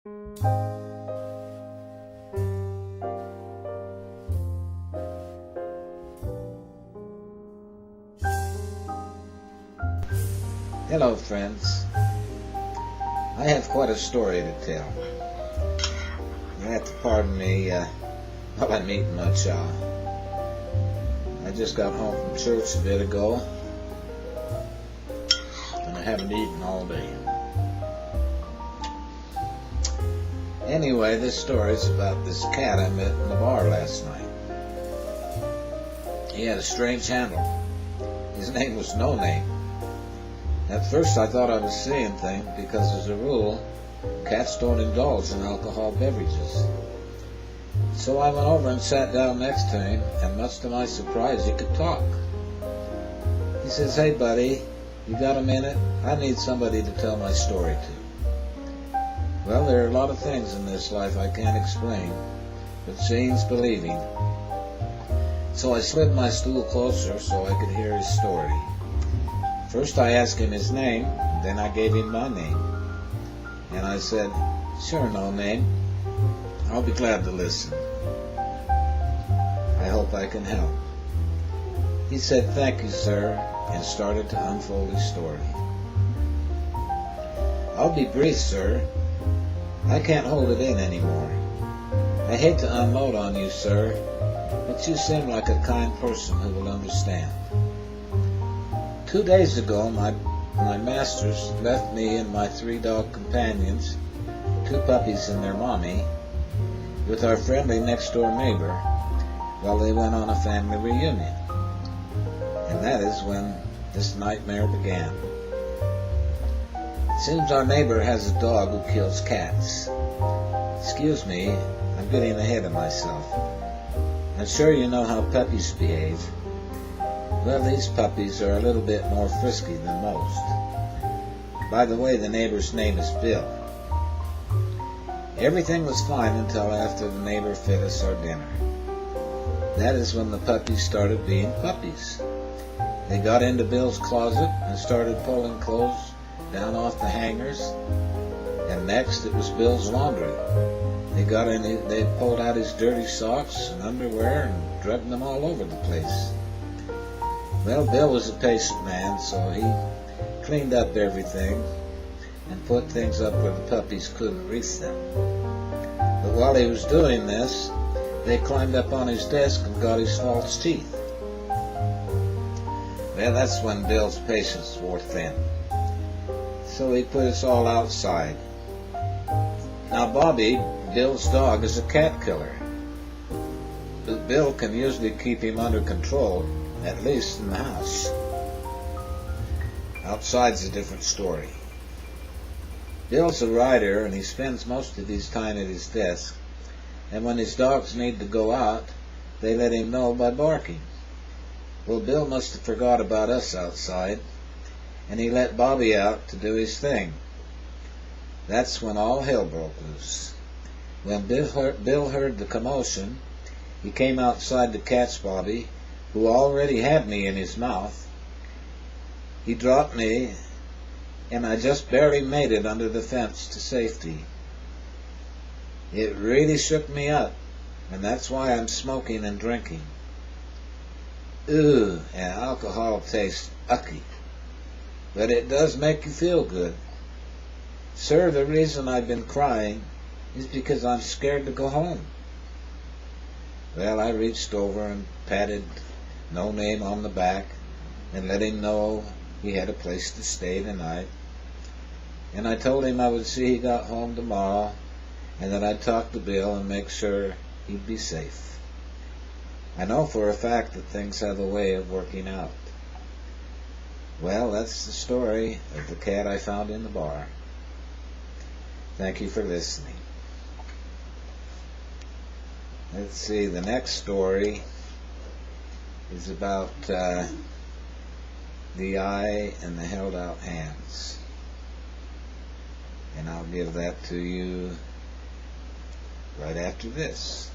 Hello, friends. I have quite a story to tell. You have to pardon me while I'm eating my chow. I just got home from church a bit ago, and I haven't eaten all day. Anyway, this story is about this cat I met in the bar last night. He had a strange handle. His name was No Name. At first I thought I was seeing things because, as a rule, cats don't indulge in alcohol beverages. So I went over and sat down next to him, and much to my surprise, he could talk. He says, "Hey buddy, you got a minute? I need somebody to tell my story to." Well, there are a lot of things in this life I can't explain, but seeing's believing. So I slid my stool closer so I could hear his story. First I asked him his name, then I gave him my name. And I said, "Sure, No Name. I'll be glad to listen. I hope I can help." He said, "Thank you, sir," and started to unfold his story. "I'll be brief, sir. I can't hold it in anymore. I hate to unload on you, sir, but you seem like a kind person who will understand. 2 days ago, my masters left me and my 3 dog companions, 2 puppies and their mommy, with our friendly next-door neighbor while they went on a family reunion. And that is when this nightmare began. It seems our neighbor has a dog who kills cats. Excuse me, I'm getting ahead of myself. I'm sure you know how puppies behave. Well, these puppies are a little bit more frisky than most. By the way, the neighbor's name is Bill. Everything was fine until after the neighbor fed us our dinner. That is when the puppies started being puppies. They got into Bill's closet and started pulling clothes down off the hangers, and next it was Bill's laundry. They pulled out his dirty socks and underwear and dragged them all over the place. Well, Bill was a patient man, so he cleaned up everything and put things up where the puppies couldn't reach them. But while he was doing this, they climbed up on his desk and got his false teeth. Well, that's when Bill's patience wore thin. So he put us all outside. Now Bobby, Bill's dog, is a cat killer. But Bill can usually keep him under control, at least in the house. Outside's a different story. Bill's a writer, and he spends most of his time at his desk, and when his dogs need to go out, they let him know by barking. Well, Bill must have forgot about us outside, and he let Bobby out to do his thing. That's when all hell broke loose. When Bill heard the commotion, he came outside to catch Bobby, who already had me in his mouth. He dropped me, and I just barely made it under the fence to safety. It really shook me up, and that's why I'm smoking and drinking. Ooh, and alcohol tastes ucky, but it does make you feel good. Sir, the reason I've been crying is because I'm scared to go home." Well, I reached over and patted No Name on the back and let him know he had a place to stay tonight. And I told him I would see he got home tomorrow, and that I'd talk to Bill and make sure he'd be safe. I know for a fact that things have a way of working out. Well, that's the story of the cat I found in the bar. Thank you for listening. Let's see, the next story is about the eye and the held out hands. And I'll give that to you right after this.